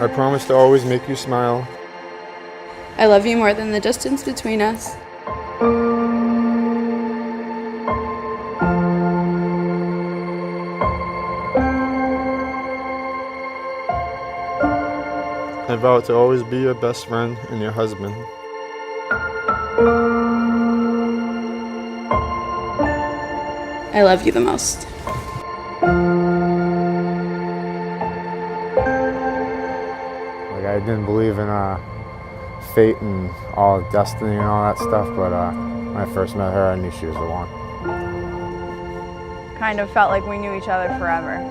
I promise to always make you smile. I love you more than the distance between us. I vow to always be your best friend and your husband. I love you the most. Like, I didn't believe in fate and all destiny and all that stuff, but when I first met her, I knew she was the one. Kind of felt like we knew each other forever.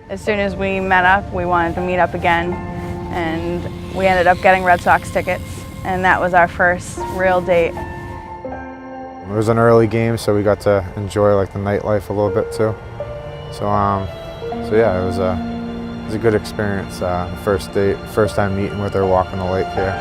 As soon as we met up, we wanted to meet up again, and we ended up getting Red Sox tickets, and that was our first real date. It was an early game, so we got to enjoy like the nightlife a little bit too. So yeah, it was a good experience. First date, first time meeting with her, walking the lake here.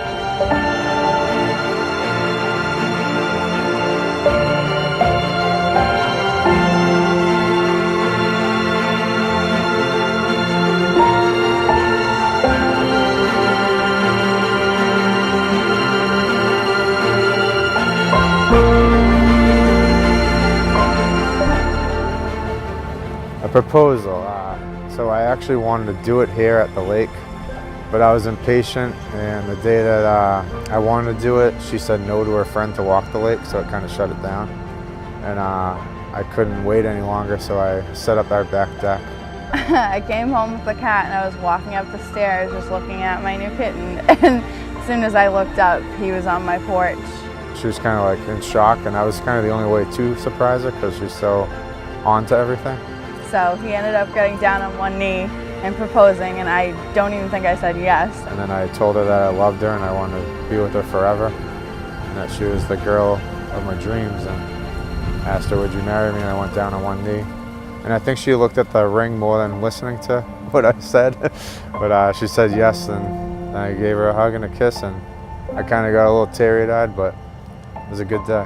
A proposal. So I actually wanted to do it here at the lake, but I was impatient, and the day that I wanted to do it, she said no to her friend to walk the lake, so it kind of shut it down. And I couldn't wait any longer, so I set up our back deck. I came home with the cat, and I was walking up the stairs just looking at my new kitten, and as soon as I looked up, he was on my porch. She was kind of like in shock, and I was kind of the only way to surprise her because she's so on to everything. So he ended up getting down on one knee and proposing, and I don't even think I said yes. And then I told her that I loved her and I wanted to be with her forever, and that she was the girl of my dreams, and asked her, would you marry me? And I went down on one knee. And I think she looked at the ring more than listening to what I said. But she said yes, and I gave her a hug and a kiss, and I kind of got a little teary-eyed, but it was a good day.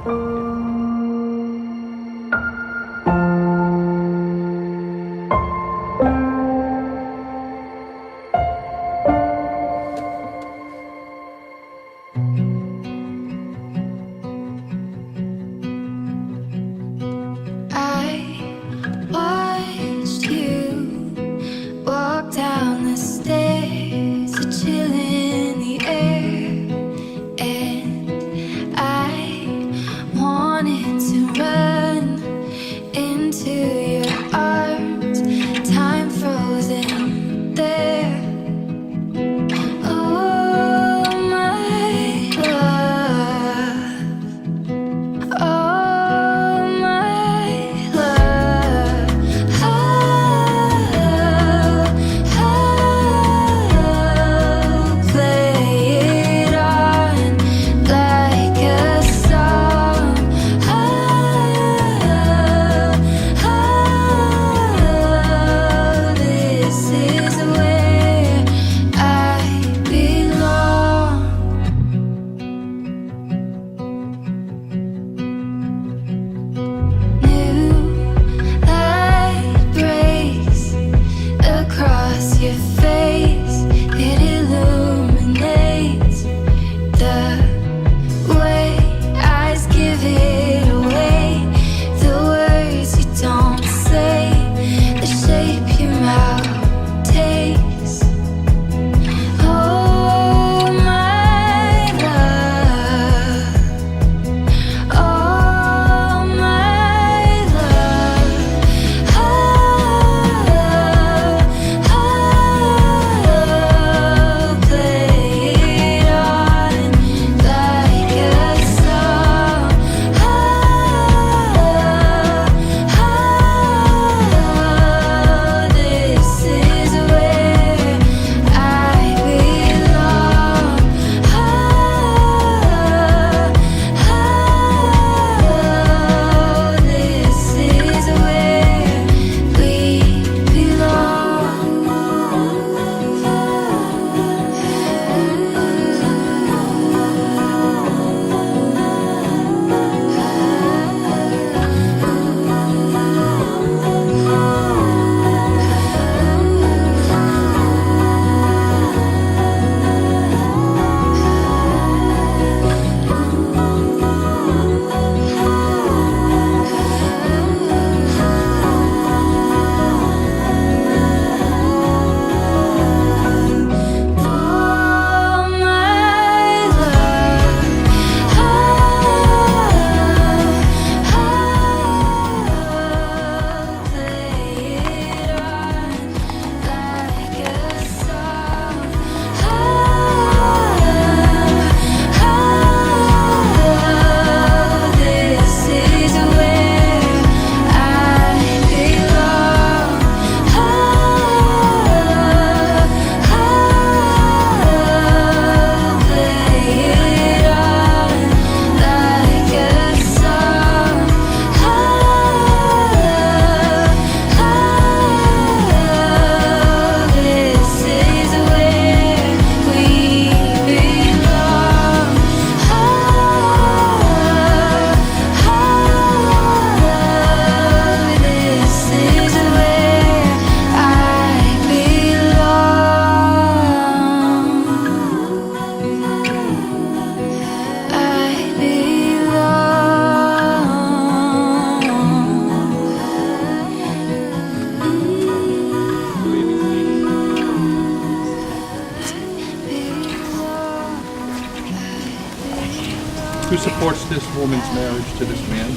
Who supports this woman's marriage to this man?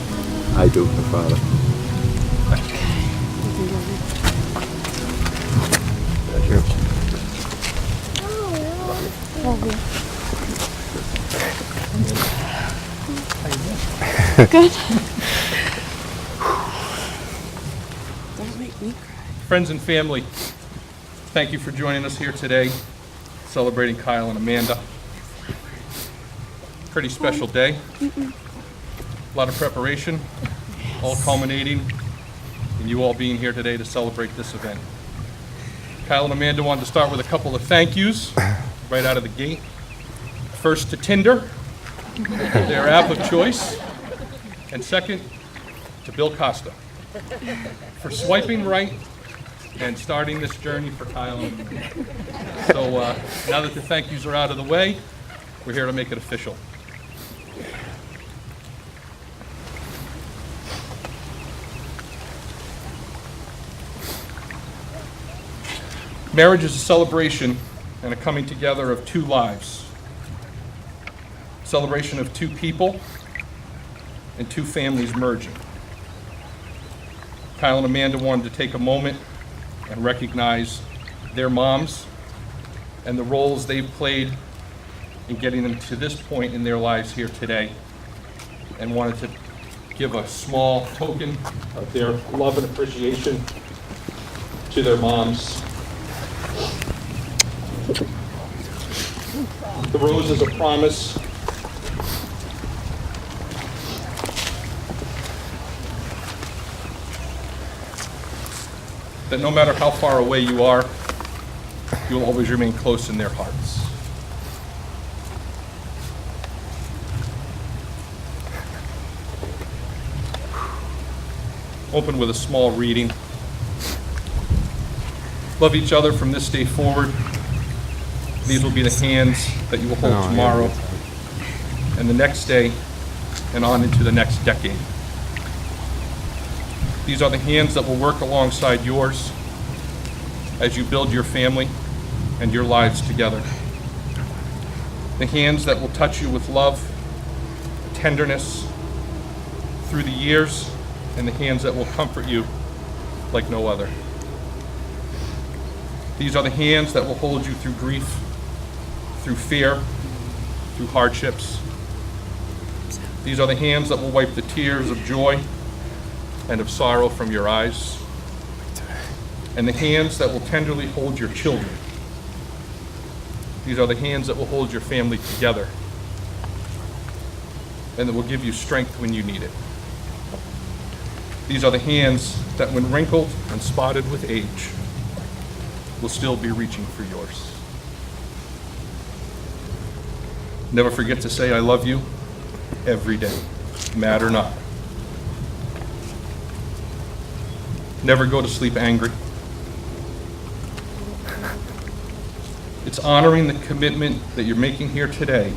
I do, my father. Good. Don't make me cry. Friends and family, thank you for joining us here today, celebrating Kyle and Amanda. Pretty special day. A lot of preparation, all culminating in you all being here today to celebrate this event. Kyle and Amanda wanted to start with a couple of thank yous right out of the gate. First to Tinder, their app of choice, and second to Bill Costa for swiping right and starting this journey for Kyle and Amanda. So now that the thank yous are out of the way, we're here to make it official. Marriage is a celebration and a coming together of two lives. Celebration of two people and two families merging. Kyle and Amanda wanted to take a moment and recognize their moms and the roles they've played in getting them to this point in their lives here today, and wanted to give a small token of their love and appreciation to their moms. The rose is a promise that no matter how far away you are, you'll always remain close in their hearts. Open with a small reading. Love each other from this day forward. These will be the hands that you will hold tomorrow and the next day and on into the next decade. These are the hands that will work alongside yours as you build your family and your lives together. The hands that will touch you with love, tenderness through the years, and the hands that will comfort you like no other. These are the hands that will hold you through grief, through fear, through hardships. These are the hands that will wipe the tears of joy and of sorrow from your eyes, and the hands that will tenderly hold your children. These are the hands that will hold your family together and that will give you strength when you need it. These are the hands that, when wrinkled and spotted with age, will still be reaching for yours. Never forget to say I love you every day, mad or not. Never go to sleep angry. It's honoring the commitment that you're making here today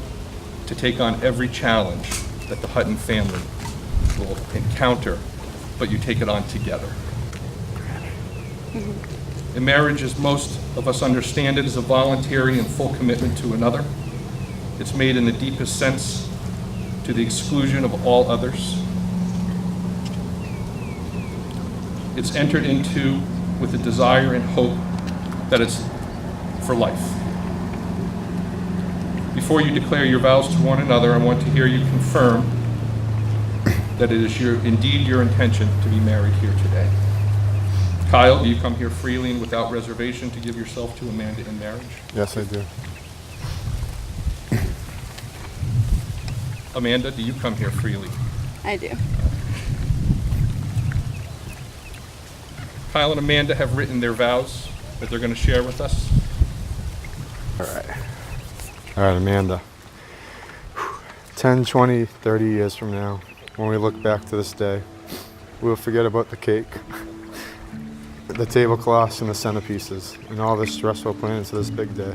to take on every challenge that the Hutton family will encounter, but you take it on together. In marriage, as most of us understand it, is a voluntary and full commitment to another. It's made in the deepest sense to the exclusion of all others. It's entered into with the desire and hope that it's for life. Before you declare your vows to one another, I want to hear you confirm that it is indeed your intention to be married here today. Kyle, do you come here freely and without reservation to give yourself to Amanda in marriage? Yes, I do. Amanda, do you come here freely? I do. Kyle and Amanda have written their vows that they're going to share with us. All right, Amanda. 10, 20, 30 years from now, when we look back to this day, we'll forget about the cake, the tablecloths and the centerpieces, and all the stressful planning to this big day.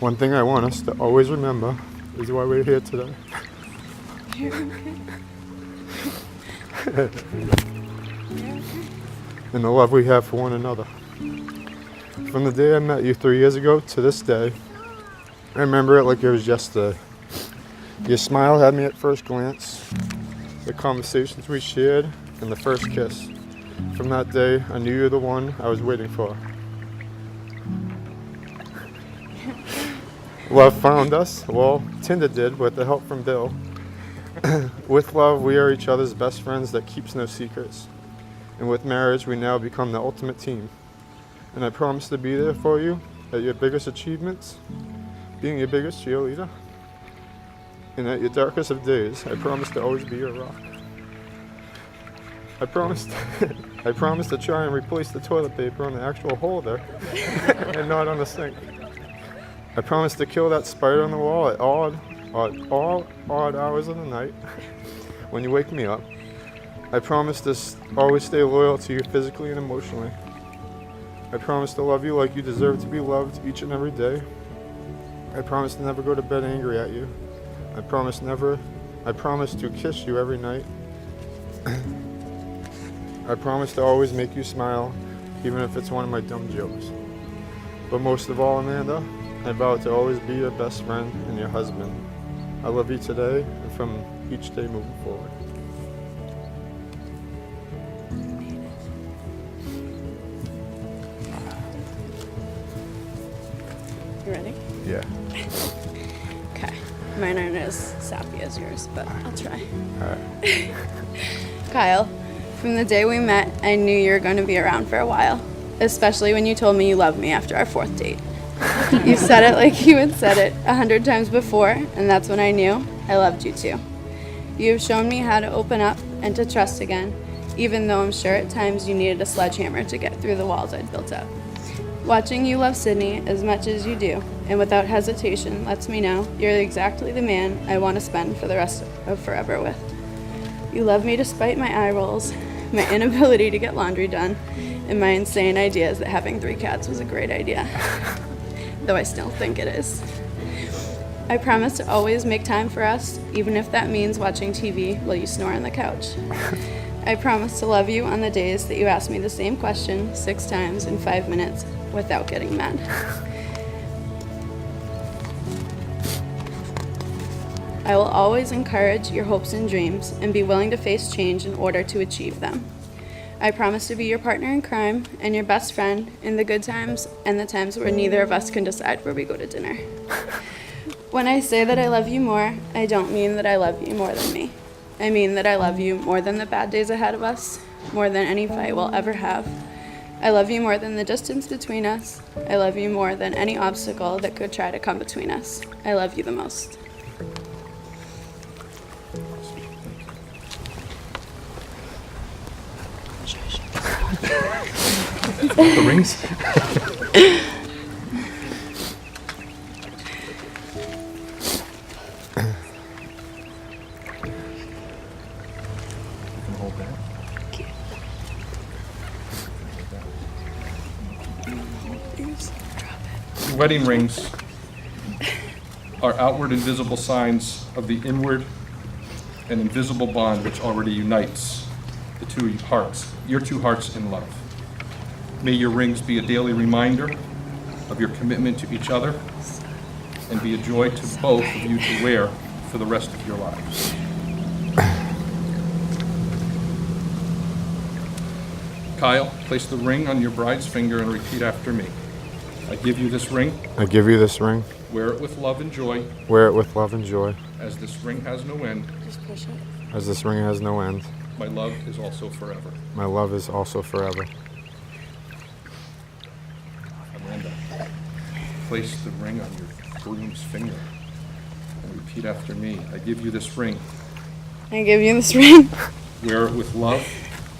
One thing I want us to always remember is why we're here today. And the love we have for one another. From the day I met you 3 years ago to this day, I remember it like it was yesterday. Your smile had me at first glance, the conversations we shared, and the first kiss. From that day, I knew you were the one I was waiting for. Love found us. Well, Tinder did with the help from Bill. With love, we are each other's best friends that keeps no secrets. And with marriage, we now become the ultimate team. And I promise to be there for you at your biggest achievements, being your biggest cheerleader. And at your darkest of days, I promise to always be your rock. I promise to try and replace the toilet paper on the actual holder and not on the sink. I promise to kill that spider on the wall at all odd hours of the night when you wake me up. I promise to always stay loyal to you physically and emotionally. I promise to love you like you deserve to be loved each and every day. I promise to never go to bed angry at you. I promise to kiss you every night. I promise to always make you smile, even if it's one of my dumb jokes. But most of all, Amanda, I vow to always be your best friend and your husband. I love you today and from each day moving forward. You ready? Yeah. Okay. Mine aren't as sappy as yours, but I'll try. All right. Kyle, from the day we met, I knew you were going to be around for a while, especially when you told me you loved me after our 4th date. You said it like you had said it 100 times before, and that's when I knew I loved you too. You have shown me how to open up and to trust again, even though I'm sure at times you needed a sledgehammer to get through the walls I'd built up. Watching you love Sydney as much as you do, and without hesitation, lets me know you're exactly the man I want to spend for the rest of forever with. You love me despite my eye rolls, my inability to get laundry done, and my insane ideas that having 3 cats was a great idea. Though I still think it is. I promise to always make time for us, even if that means watching TV while you snore on the couch. I promise to love you on the days that you ask me the same question 6 times in 5 minutes without getting mad. I will always encourage your hopes and dreams and be willing to face change in order to achieve them. I promise to be your partner in crime and your best friend in the good times and the times where neither of us can decide where we go to dinner. When I say that I love you more, I don't mean that I love you more than me. I mean that I love you more than the bad days ahead of us, more than any fight we'll ever have. I love you more than the distance between us. I love you more than any obstacle that could try to come between us. I love you the most. The rings? Hold that. Wedding rings are outward and visible signs of the inward and invisible bond which already unites the 2 hearts, your 2 hearts in love. May your rings be a daily reminder of your commitment to each other and be a joy to both of you to wear for the rest of your lives. Kyle, place the ring on your bride's finger and repeat after me. I give you this ring. I give you this ring. Wear it with love and joy. Wear it with love and joy. As this ring has no end, Just push it. As this ring has no end. my love is also forever. My love is also forever. Amanda, place the ring on your groom's finger and repeat after me. I give you this ring. I give you this ring. Wear it with love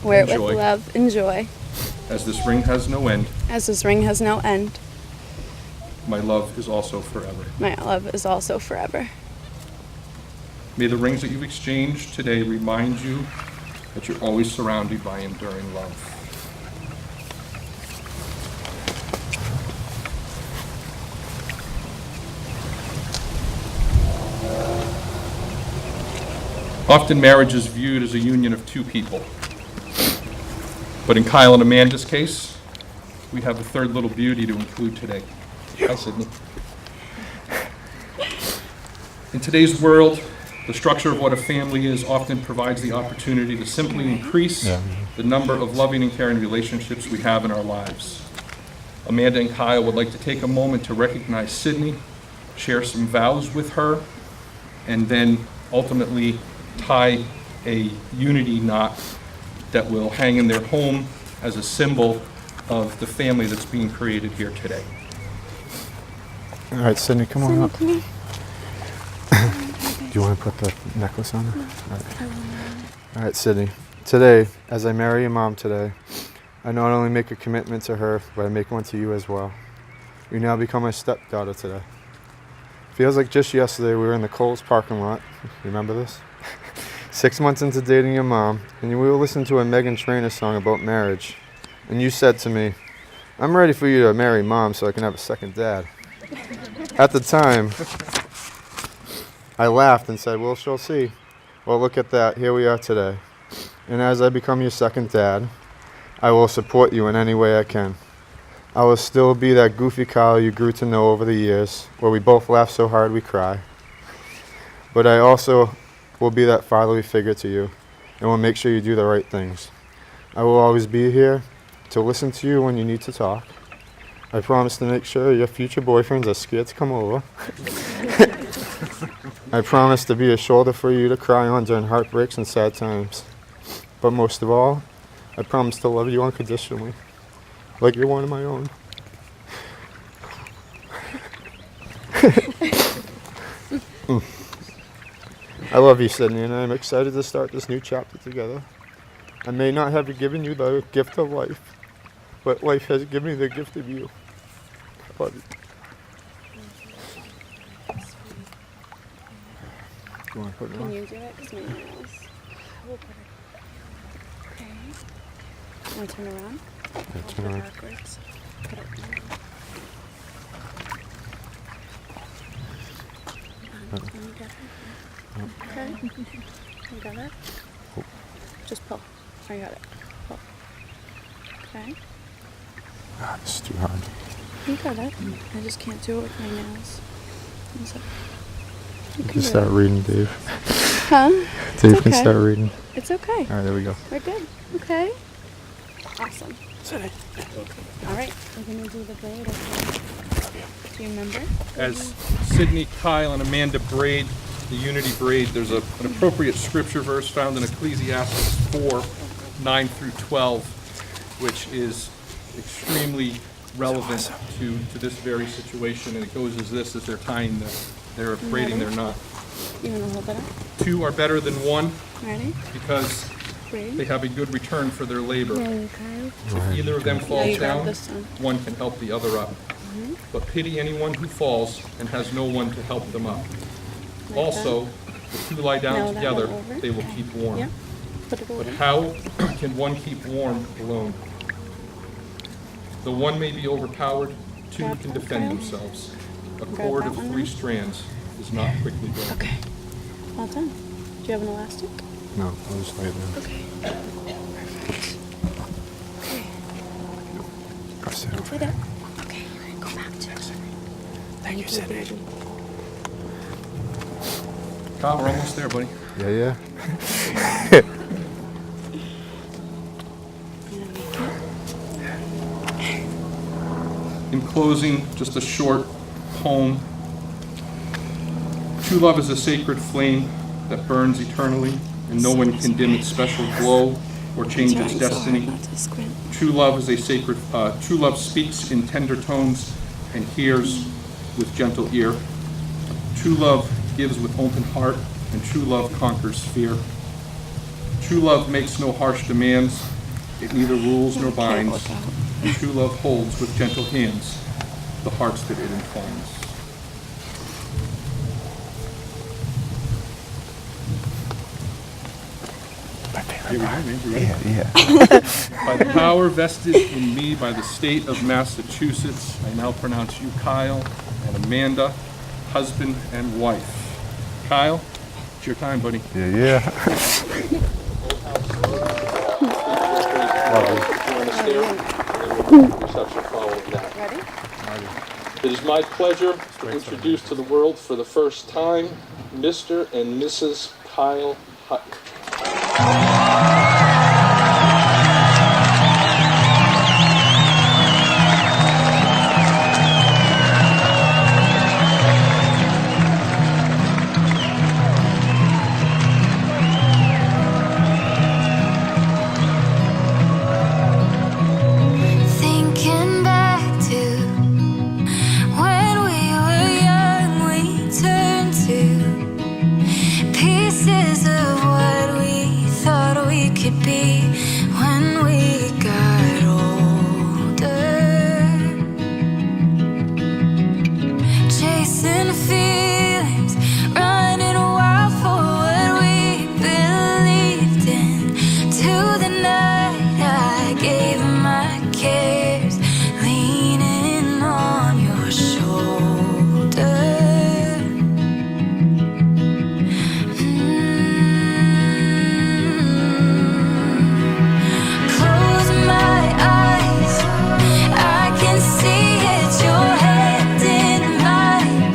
Wear and it joy. with love and joy. As this ring has no end, As this ring has no end, my love is also forever. my love is also forever. May the rings that you've exchanged today remind you that you're always surrounded by enduring love. Often marriage is viewed as a union of 2 people. But in Kyle and Amanda's case, we have a third little beauty to include today. Hi, Sydney. In today's world, The structure of what a family is often provides the opportunity to simply increase the number of loving and caring relationships we have in our lives. Amanda and Kyle would like to take a moment to recognize Sydney, share some vows with her, and then ultimately tie a unity knot that will hang in their home as a symbol of the family that's being created here today. All right, Sydney, come on up. Come here. Do you want to put the necklace on her? All right, Sydney. Today, as I marry your mom today, I not only make a commitment to her, but I make one to you as well. You now become my stepdaughter today. Feels like just yesterday we were in the Kohl's parking lot. Remember this? 6 months into dating your mom, and we were listening to a Meghan Trainor song about marriage. And you said to me, I'm ready for you to marry mom so I can have a second dad. At the time, I laughed and said, well, she'll see. Well, look at that. Here we are today. And as I become your second dad, I will support you in any way I can. I will still be that goofy Kyle you grew to know over the years, where we both laugh so hard we cry. But I also will be that fatherly figure to you, and will make sure you do the right things. I will always be here to listen to you when you need to talk. I promise to make sure your future boyfriends are scared to come over. I promise to be a shoulder for you to cry on during heartbreaks and sad times. But most of all, I promise to love you unconditionally, like you're one of my own. I love you, Sydney, and I'm excited to start this new chapter together. I may not have given you the gift of life, but life has given me the gift of you. I love you. You want to put it Can on? you do it? Because maybe else. Okay. Want to turn around? Yeah, turn around. Backwards. Put it on. Can you get it? Okay. You got it? Just pull. I got it. Pull. Okay. God, this is too hard. You got it. I just can't do it with my nails. One second. You You can can do start it. reading, Dave. Huh? Dave can okay. start reading. It's okay. All right, there we go. We're good. Okay. Awesome. All right. We're going to do the braid. Do you remember? As Sydney, Kyle, and Amanda braid the unity braid, there's an appropriate scripture verse found in Ecclesiastes 4, 9 through 12, which is extremely relevant to this very situation. And it goes as this, as they're tying they're braiding their knot. You want to hold it up? Two are better than one Ready? because Braid. they have a good return for their labor. Ready, Kyle? If either of them Yeah, falls you grab down, this one. one can help the other up. But pity anyone who falls and has no one to help them up. Like Also, the two lie down Now that together, one over. they will keep warm. Yeah. Put it But over. how can one keep warm alone? Though one may be overpowered, two Grab can that, defend Kyle. themselves. A Grab cord that of one 3 now. strands is not quickly broken. Okay. All done. Do you have an elastic? No, I'll just lay it down. Okay. Perfect. Okay. Press it That's over. it. Okay. Go back to it. Thank you, Sydney. Kyle, we're almost there, buddy. Yeah. In closing, just a short poem. True love is a sacred flame that burns eternally, and no one can dim its special glow or change its destiny. Not to squint. True love is a sacred. True love speaks in tender tones and hears with gentle ear. True love gives with open heart, and true love conquers fear. True love makes no harsh demands. It neither rules nor binds. Look out. And true love holds with gentle hands the hearts that it entwines. By the power vested in me by the state of Massachusetts, I now pronounce you, Kyle, and Amanda, husband and wife. Kyle, it's your time, buddy. Yeah. Reception following that. Ready? It is my pleasure to introduce to the world for the first time Mr. and Mrs. Kyle Hutton. Thinking back to when we were young, we turned to pieces of what we thought we could be when we got older. Chasing feelings, running wild for what we believed in. To the night I gave my cares, leaning on your shoulder. Close my eyes, I can see it, your hand in mine.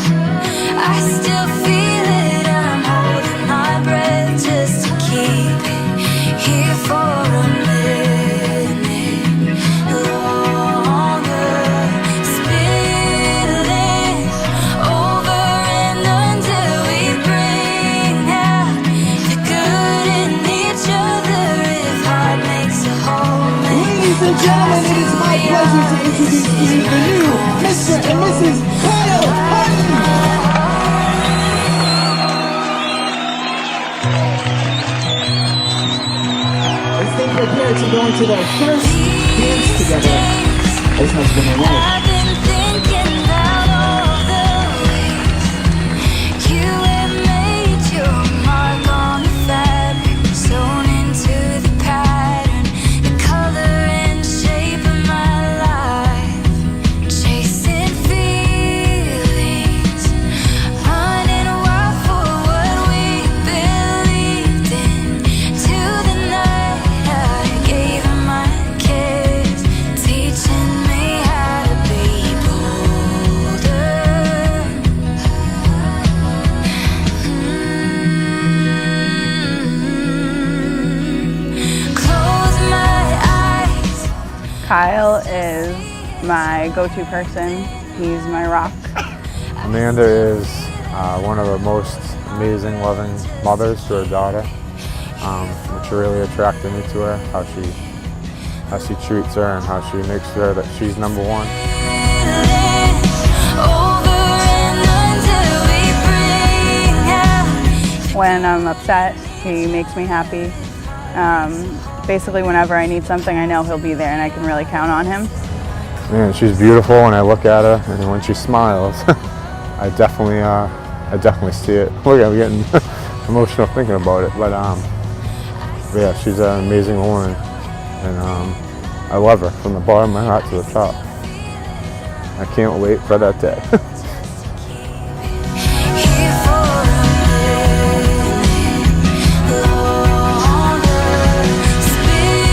I still feel it, I'm holding my breath just to keep it here for a minute longer. Spilling over and until we bring out the good in each other. If heart makes a home, Ladies and gentlemen, it is my pleasure to introduce to you the new Mr. and Mrs. Kyle Hutton. As they prepare to go into their first dance together as husband and wife. I've been thinking about all the ways you have made your mark on the fabric, sewn into the pattern, the color and shape of my life. Chasing feelings, running wild for what we believed in. To the night I gave my kiss, teaching me how to be bolder. Close my eyes. Kyle is my go-to person. He's my rock. Amanda is one of the most amazing, loving mothers to her daughter, which really attracted me to her. How she treats her and how she makes sure that she's number one. Over and until we bring out. When I'm upset, he makes me happy. Basically, whenever I need something, I know he'll be there and I can really count on him. Man, she's beautiful when I look at her, and when she smiles, I definitely see it. Look, I'm getting emotional thinking about it, but yeah, she's an amazing woman, and I love her from the bottom of my heart to the top. I can't wait for that day. Here for a minute longer. Spilling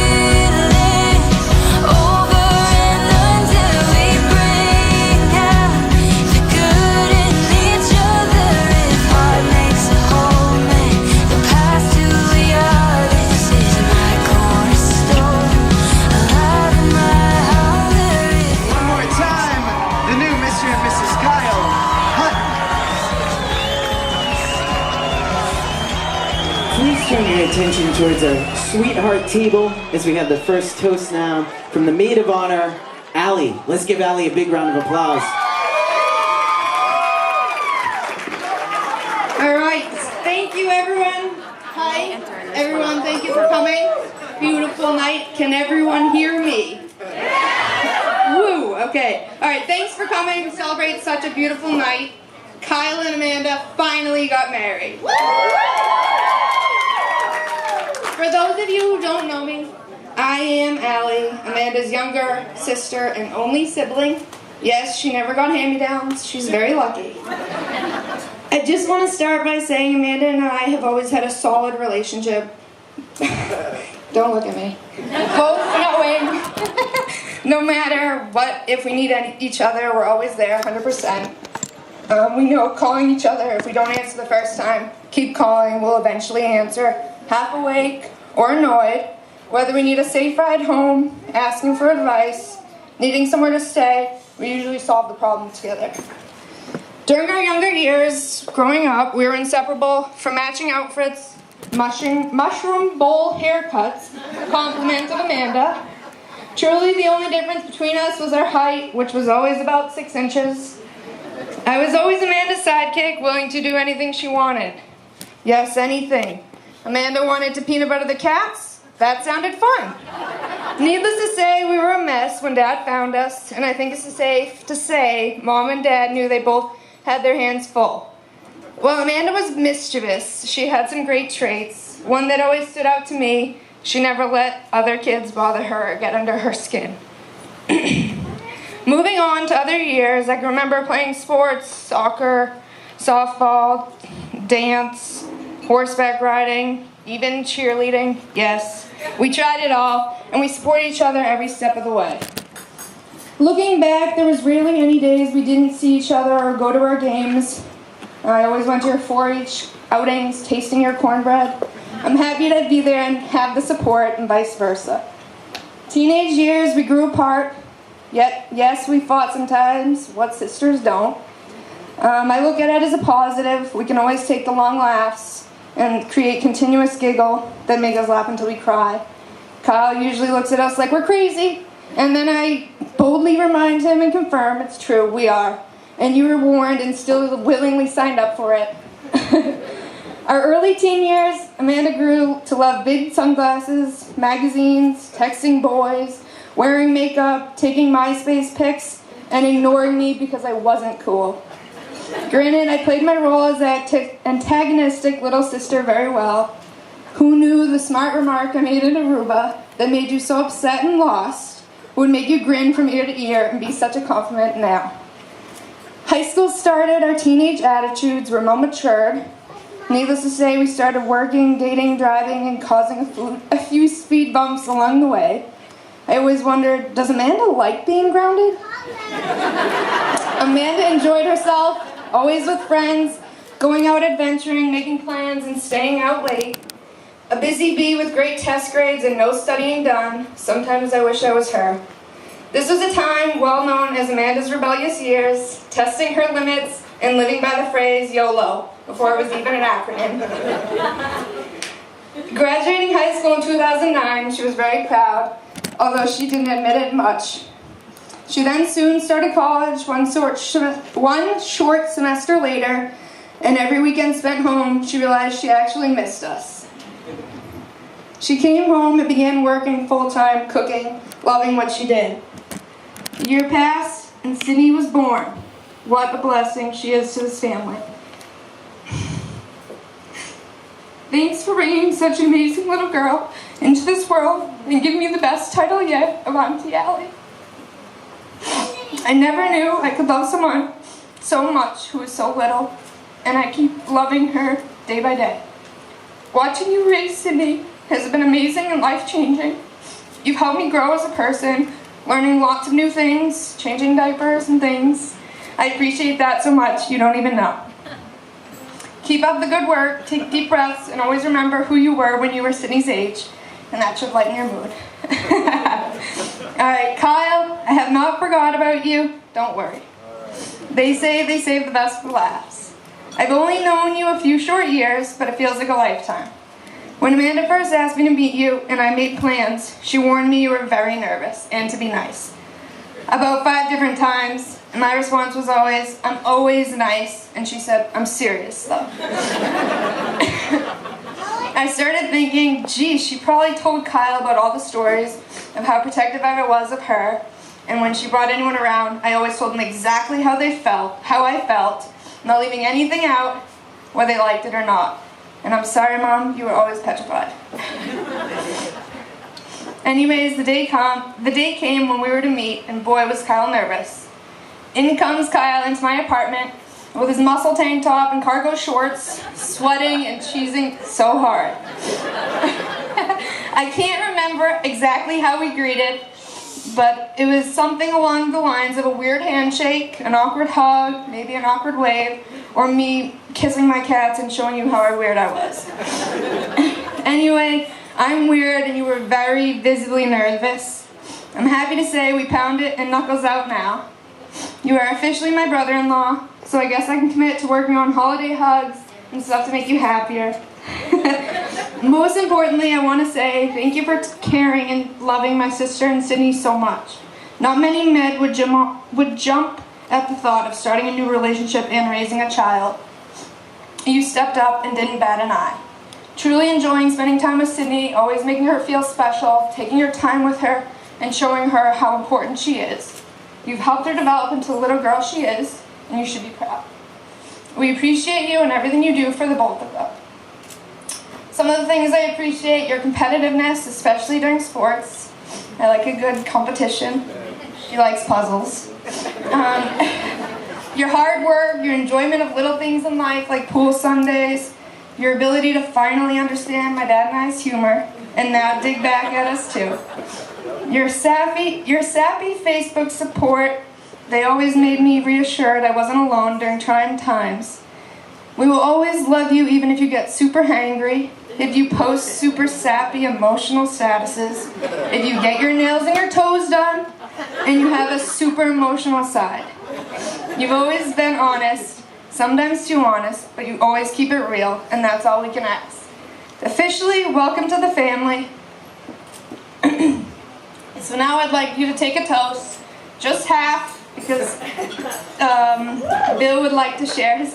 over and until we bring out the good in each other. If heart makes a home and the past who we are, this is my cornerstone. Alive in my heart. One more time, the new Mr. and Mrs. Kyle Hutton. Please turn your attention towards our sweetheart table as we have the first toast now from the maid of honor, Allie. Let's give Allie a big round of applause. All right, thank you everyone. Hi, everyone, thank you for coming. Beautiful night. Can everyone hear me? Woo, okay. All right, thanks for coming to celebrate such a beautiful night. Kyle and Amanda finally got married. For those of you who don't know me, I am Allie, Amanda's younger sister and only sibling. Yes, she never got hand-me-downs. She's very lucky. I just want to start by saying Amanda and I have always had a solid relationship. Don't look at me. Both knowing no matter what, if we need each other, we're always there 100%. We know calling each other if we don't answer the first time. Keep calling, we'll eventually answer. Half awake or annoyed, whether we need a safe ride home, asking for advice, needing somewhere to stay, we usually solve the problem together. During our younger years, growing up, we were inseparable from matching outfits, mushroom bowl haircuts, a compliment of Amanda. Truly, the only difference between us was our height, which was always about 6 inches. I was always Amanda's sidekick, willing to do anything she wanted. Yes, anything. Amanda wanted to peanut butter the cats. That sounded fun. Needless to say, we were a mess when Dad found us, and I think it's safe to say Mom and Dad knew they both had their hands full. Well, Amanda was mischievous. She had some great traits. One that always stood out to me, she never let other kids bother her or get under her skin. Moving on to other years, I can remember playing sports, soccer, softball, dance, horseback riding, even cheerleading. Yes, we tried it all, and we supported each other every step of the way. Looking back, there was rarely any days we didn't see each other or go to our games. I always went to your 4-H outings, tasting your cornbread. I'm happy to be there and have the support, and vice versa. Teenage years, we grew apart. Yet, yes, we fought sometimes. What sisters don't? I look at it as a positive. We can always take the long laughs and create continuous giggle that make us laugh until we cry. Kyle usually looks at us like we're crazy, and then I boldly remind him and confirm it's true, we are. And you were warned and still willingly signed up for it. Our early teen years, Amanda grew to love big sunglasses, magazines, texting boys, wearing makeup, taking MySpace pics, and ignoring me because I wasn't cool. Granted, I played my role as antagonistic little sister very well. Who knew the smart remark I made in Aruba that made you so upset and lost would make you grin from ear to ear and be such a compliment now. High school started, our teenage attitudes were more matured. Needless to say, we started working, dating, driving, and causing a few speed bumps along the way. I always wondered, does Amanda like being grounded? Amanda enjoyed herself, always with friends, going out adventuring, making plans, and staying out late. A busy bee with great test grades and no studying done. Sometimes I wish I was her. This was a time well known as Amanda's rebellious years, testing her limits and living by the phrase YOLO, before it was even an acronym. Graduating high school in 2009, she was very proud, although she didn't admit it much. She then soon started college one short semester later, and every weekend spent home, she realized she actually missed us. She came home and began working full-time, cooking, loving what she did. A year passed, and Sydney was born. What a blessing she is to this family. Thanks for bringing such an amazing little girl into this world and giving me the best title yet of Auntie Allie. I never knew I could love someone so much who is so little, and I keep loving her day by day. Watching you raise Sydney has been amazing and life-changing. You've helped me grow as a person, learning lots of new things, changing diapers and things. I appreciate that so much, you don't even know. Keep up the good work, take deep breaths, and always remember who you were when you were Sydney's age, and that should lighten your mood. Alright, Kyle, I have not forgot about you, don't worry. They say they save the best for last. I've only known you a few short years, but it feels like a lifetime. When Amanda first asked me to meet you and I made plans, she warned me you were very nervous and to be nice. About 5 different times, and my response was always, I'm always nice, and she said, I'm serious though. I started thinking, gee, she probably told Kyle about all the stories of how protective I was of her, and when she brought anyone around, I always told them exactly how I felt, not leaving anything out, whether they liked it or not. And I'm sorry, Mom, you were always petrified. Anyways, the day came when we were to meet, and boy, was Kyle nervous. In comes Kyle into my apartment with his muscle tank top and cargo shorts, sweating and cheesing so hard. I can't remember exactly how we greeted, But it was something along the lines of a weird handshake, an awkward hug, maybe an awkward wave, or me kissing my cats and showing you how weird I was. Anyway, I'm weird and you were very visibly nervous. I'm happy to say we pound it and knuckles out now. You are officially my brother-in-law, so I guess I can commit to working on holiday hugs and stuff to make you happier. Most importantly, I want to say thank you for caring and loving my sister and Sydney so much. Not many men would jump at the thought of starting a new relationship and raising a child. You stepped up and didn't bat an eye. Truly enjoying spending time with Sydney, always making her feel special, taking your time with her, and showing her how important she is. You've helped her develop into the little girl she is, and you should be proud. We appreciate you and everything you do for the both of them. Some of the things I appreciate, your competitiveness, especially during sports. I like a good competition. She likes puzzles. Your hard work, your enjoyment of little things in life like pool Sundays, your ability to finally understand my dad and I's humor, and now dig back at us too. Your sappy Facebook support, they always made me reassured I wasn't alone during trying times. We will always love you even if you get super hangry, if you post super sappy emotional statuses, if you get your nails and your toes done, and you have a super emotional side. You've always been honest, sometimes too honest, but you always keep it real, and that's all we can ask. Officially, welcome to the family. So now I'd like you to take a toast, just half, because Bill would like to share his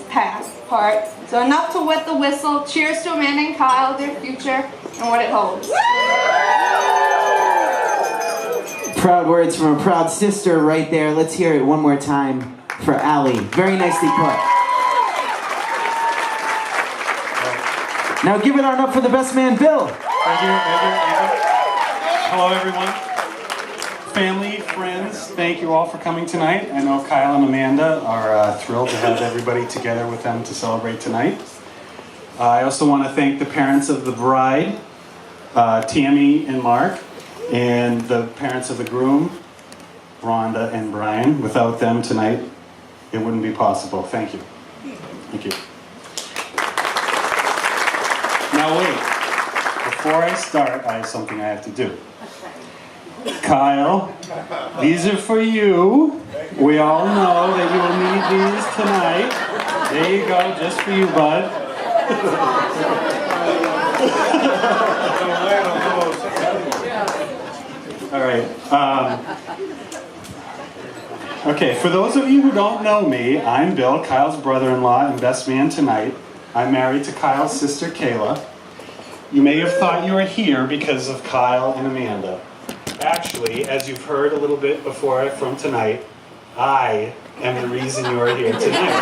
part. So enough to wet the whistle. Cheers to Amanda and Kyle, their future, and what it holds. Proud words from a proud sister right there. Let's hear it one more time for Allie. Very nicely put. Now give it on up for the best man, Bill. Thank you. Hello, everyone. Family, friends, thank you all for coming tonight. I know Kyle and Amanda are thrilled to have everybody together with them to celebrate tonight. I also want to thank the parents of the bride, Tammy and Mark, and the parents of the groom, Rhonda and Brian. Without them tonight, it wouldn't be possible. Thank you. Thank you. Now wait, before I start, I have something I have to do. Kyle, these are for you. We all know that you will need these tonight. There you go, just for you, bud. All right. Okay, for those of you who don't know me, I'm Bill, Kyle's brother-in-law and best man tonight. I'm married to Kyle's sister, Kayla. You may have thought you were here because of Kyle and Amanda. Actually, as you've heard a little bit before from tonight, I am the reason you are here tonight.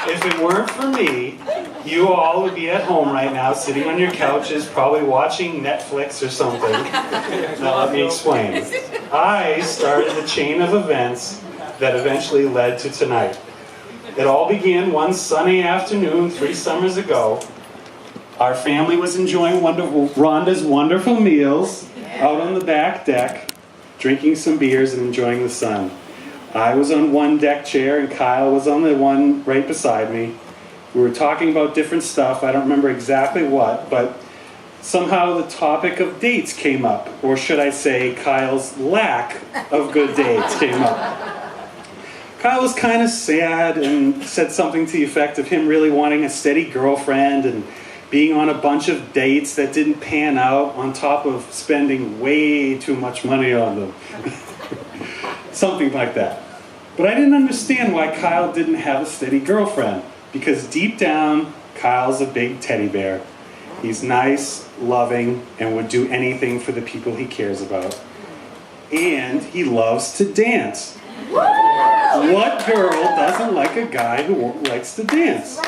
If it weren't for me, you all would be at home right now, sitting on your couches, probably watching Netflix or something. Now let me explain. I started the chain of events that eventually led to tonight. It all began one sunny afternoon 3 summers ago. Our family was enjoying Rhonda's wonderful meals out on the back deck, drinking some beers and enjoying the sun. I was on one deck chair and Kyle was on the one right beside me. We were talking about different stuff, I don't remember exactly what, but somehow the topic of dates came up, or should I say Kyle's lack of good dates came up. Kyle was kind of sad and said something to the effect of him really wanting a steady girlfriend and being on a bunch of dates that didn't pan out on top of spending way too much money on them. Something like that. But I didn't understand why Kyle didn't have a steady girlfriend, because deep down, Kyle's a big teddy bear. He's nice, loving, and would do anything for the people he cares about. And he loves to dance. What girl doesn't like a guy who likes to dance?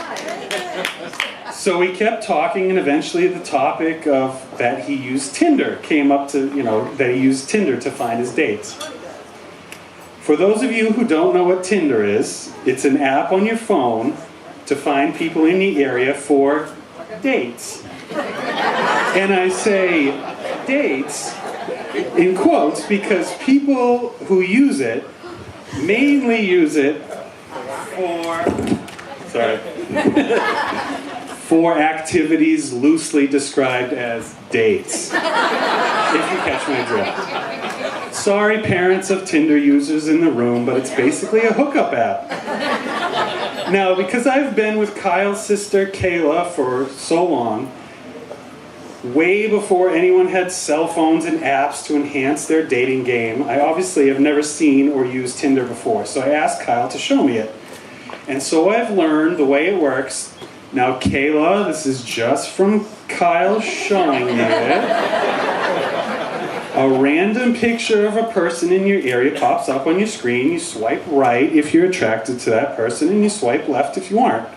So we kept talking, and eventually the topic of that he used Tinder came up to, that he used Tinder to find his dates. For those of you who don't know what Tinder is, it's an app on your phone to find people in the area for dates. And I say dates in quotes, because people who use it mainly use it for activities loosely described as dates. If you catch my drift. Sorry, parents of Tinder users in the room, but it's basically a hookup app. Now, because I've been with Kyle's sister Kayla for so long, way before anyone had cell phones and apps to enhance their dating game, I obviously have never seen or used Tinder before, so I asked Kyle to show me it. And so I've learned the way it works. Now, Kayla, this is just from Kyle showing you it. A random picture of a person in your area pops up on your screen. You swipe right if you're attracted to that person, and you swipe left if you aren't.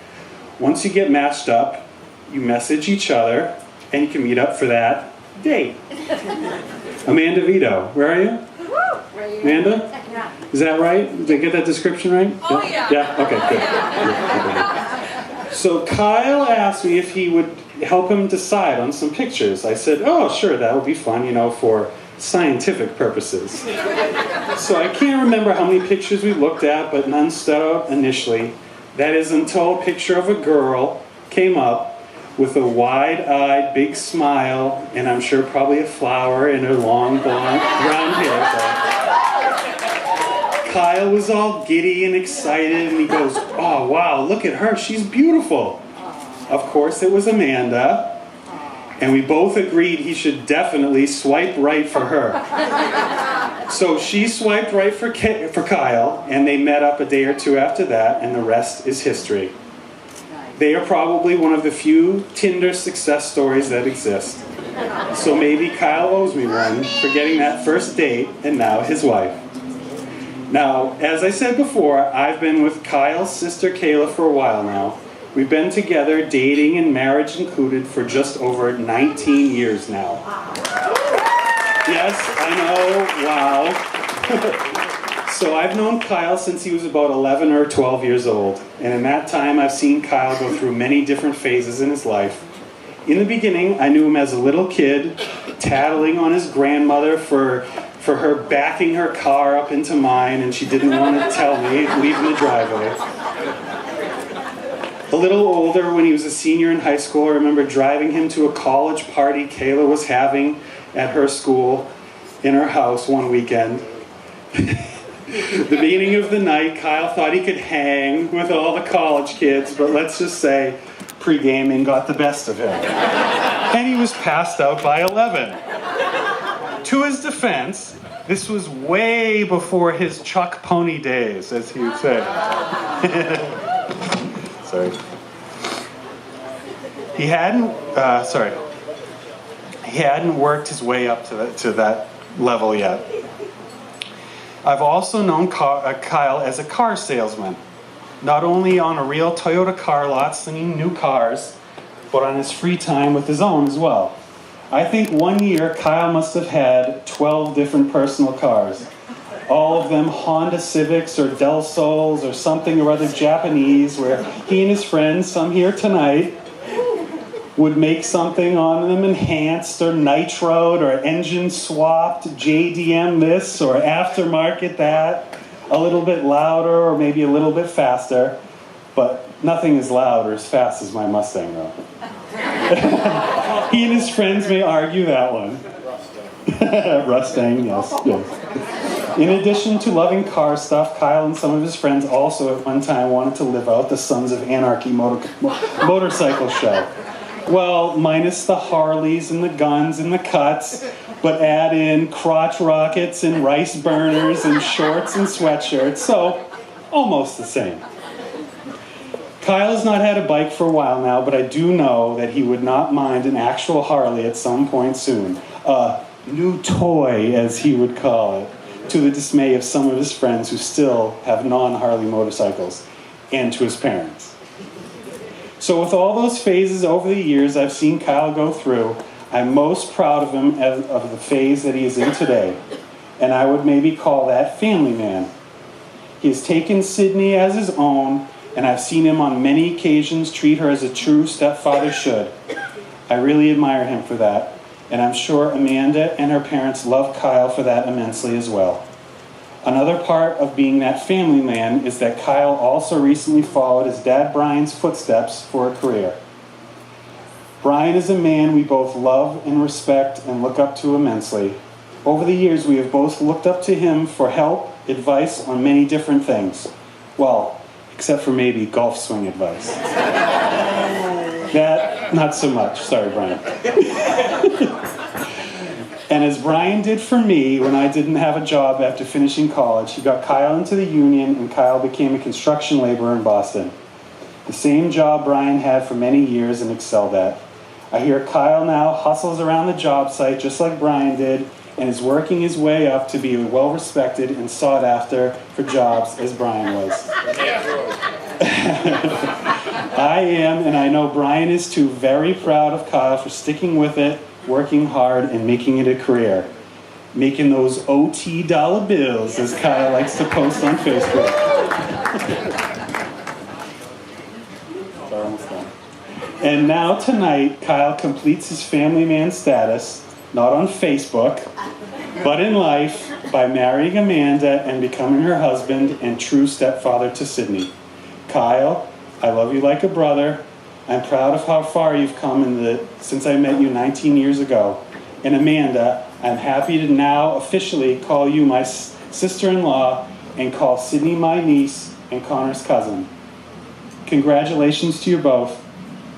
Once you get matched up, you message each other, and you can meet up for that date. Amanda Vito, where are you? Amanda? Is that right? Did I get that description right? Oh, yeah. Yeah? Okay, good. So Kyle asked me if he would help him decide on some pictures. I said, oh, sure, that would be fun, for scientific purposes. So I can't remember how many pictures we looked at, but none stood out initially. That is until a picture of a girl came up with a wide-eyed, big smile, and I'm sure probably a flower in her long blonde brown hair. Kyle was all giddy and excited, and he goes, oh, wow, look at her, she's beautiful. Of course, it was Amanda, and we both agreed he should definitely swipe right for her. So she swiped right for Kyle, and they met up a day or two after that, and the rest is history. They are probably one of the few Tinder success stories that exist. So maybe Kyle owes me one for getting that first date and now his wife. Now, as I said before, I've been with Kyle's sister Kayla for a while now. We've been together, dating and marriage included, for just over 19 years now. Yes, I know, wow. So I've known Kyle since he was about 11 or 12 years old. And in that time, I've seen Kyle go through many different phases in his life. In the beginning, I knew him as a little kid, tattling on his grandmother for her backing her car up into mine, and she didn't want to tell me, leaving the driveway. A little older, when he was a senior in high school, I remember driving him to a college party Kayla was having at her school in her house one weekend. The beginning of the night, Kyle thought he could hang with all the college kids, but let's just say pre-gaming got the best of him. And he was passed out by 11. To his defense, this was way before his Chuck Pony days, as he would say. Sorry. He hadn't worked his way up to that level yet. I've also known Kyle as a car salesman, not only on a real Toyota car lot slinging new cars, but on his free time with his own as well. I think one year Kyle must have had 12 different personal cars. All of them Honda Civics or Del Sols or something or other Japanese, where he and his friends, some here tonight, would make something on them enhanced or nitroed or engine swapped, JDM this or aftermarket that, a little bit louder or maybe a little bit faster, but nothing as loud or as fast as my Mustang though. He and his friends may argue that one. Mustang, yes. In addition to loving car stuff, Kyle and some of his friends also at one time wanted to live out the Sons of Anarchy motorcycle show. Well, minus the Harleys and the guns and the cuts, but add in crotch rockets and rice burners and shorts and sweatshirts, so almost the same. Kyle has not had a bike for a while now, but I do know that he would not mind an actual Harley at some point soon. A new toy, as he would call it, to the dismay of some of his friends who still have non-Harley motorcycles, and to his parents. So with all those phases over the years I've seen Kyle go through, I'm most proud of him of the phase that he is in today, and I would maybe call that family man. He has taken Sydney as his own, and I've seen him on many occasions treat her as a true stepfather should. I really admire him for that. and I'm sure Amanda and her parents love Kyle for that immensely as well. Another part of being that family man is that Kyle also recently followed his dad Brian's footsteps for a career. Brian is a man we both love and respect and look up to immensely. Over the years, we have both looked up to him for help, advice on many different things. Well, except for maybe golf swing advice. That, not so much. Sorry, Brian. And as Brian did for me when I didn't have a job after finishing college, he got Kyle into the union and Kyle became a construction laborer in Boston. The same job Brian had for many years and excelled at. I hear Kyle now hustles around the job site just like Brian did and is working his way up to be well-respected and sought after for jobs as Brian was. I am, and I know Brian is too, very proud of Kyle for sticking with it, working hard, and making it a career. Making those OT dollar bills, as Kyle likes to post on Facebook. Sorry, almost done. And now tonight, Kyle completes his family man status, not on Facebook, but in life, by marrying Amanda and becoming her husband and true stepfather to Sydney. Kyle, I love you like a brother. I'm proud of how far you've come since I met you 19 years ago. And Amanda, I'm happy to now officially call you my sister-in-law and call Sydney my niece and Connor's cousin. Congratulations to you both.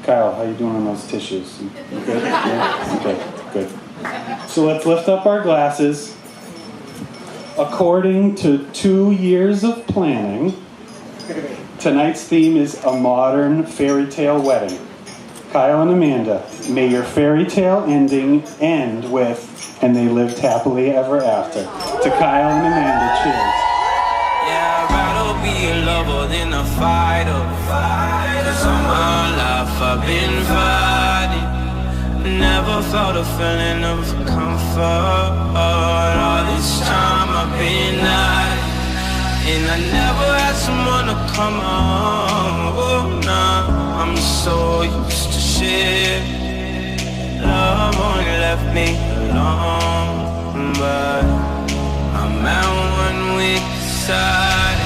Kyle, how you doing on those tissues? You good? Yeah? Okay, good. So let's lift up our glasses. According to 2 years of planning, tonight's theme is a modern fairy tale wedding. Kyle and Amanda, may your fairy tale ending end with, and they lived happily ever after. To Kyle and Amanda, cheers. Yeah, I'd rather be a lover than a fighter. 'Cause all my life I've been fighting. Never felt a feeling of comfort. All this time I've been hiding. And I never had someone to come on. Oh, nah, I'm so used to shit. Love only left me alone, but I'm at one with the side.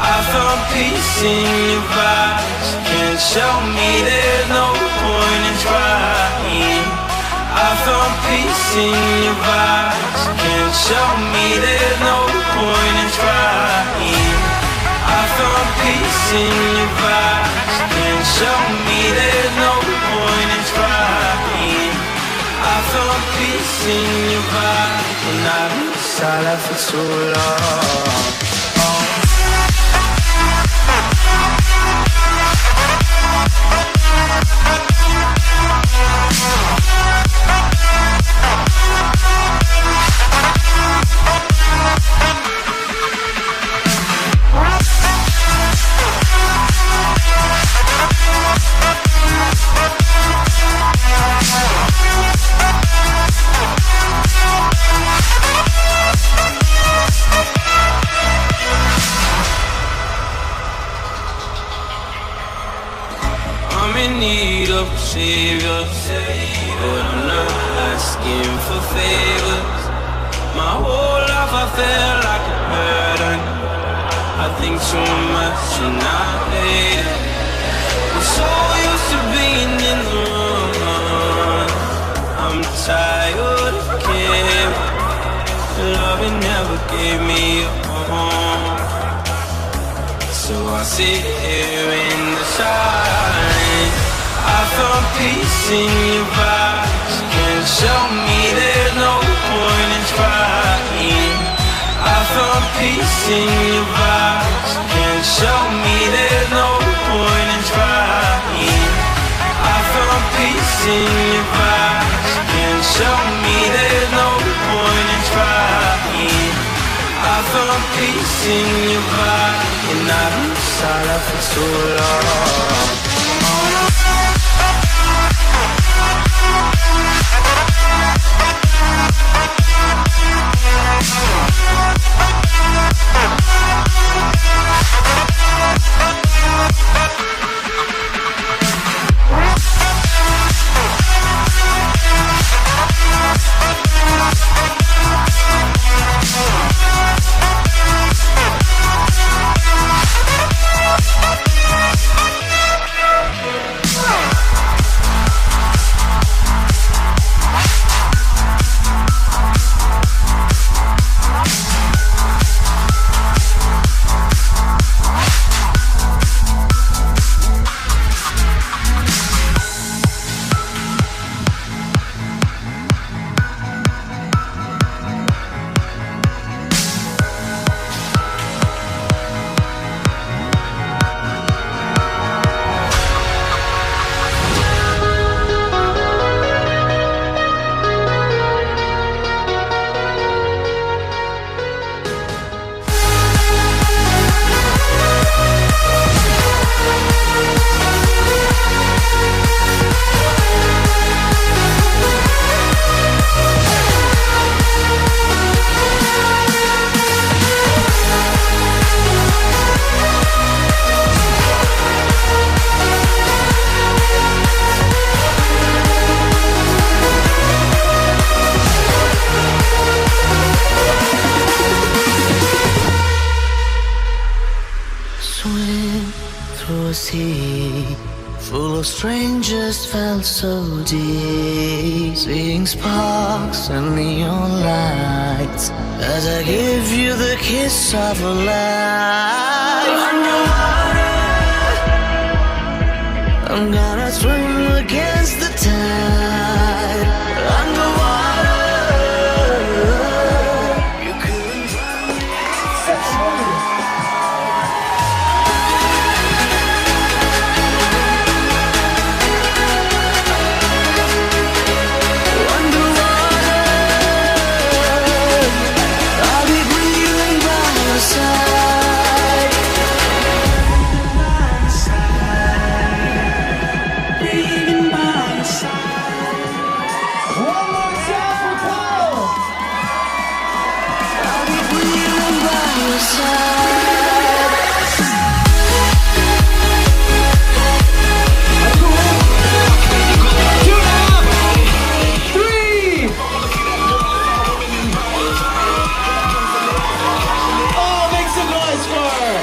I found peace in your vibes. Can't show me there's no point in trying. I found peace in your vibes. Can't show me there's no point in trying. I found peace in your vibes. Can't show me there's no point in trying. I found peace in your vibes. And I've been silent for too long. I'm in need of a savior, but I'm not asking for favors. My whole life I felt like a burden. I think too much and I hate it. I'm so used to being in the wrong. I'm tired of caring. Love it never gave me a home. So I sit here in the silence. I found peace in your vibes. Can't show me there's no point in trying. I found peace in your vibes. Can't show me there's no point in trying. I found peace in your vibes. Can't show me there's no point in trying. I found peace in your vibe. And I've been silent for too long. was he, full of strangers, felt so deep. Seeing sparks and neon lights as I give you the kiss of a life. Underwater, I'm gonna swim against the tide. Underwater, you couldn't find me. I'll be breathing by your side. Breathing by your side. One more time for Kyle. I'll be breathing by your side. Oh, make some noise for her.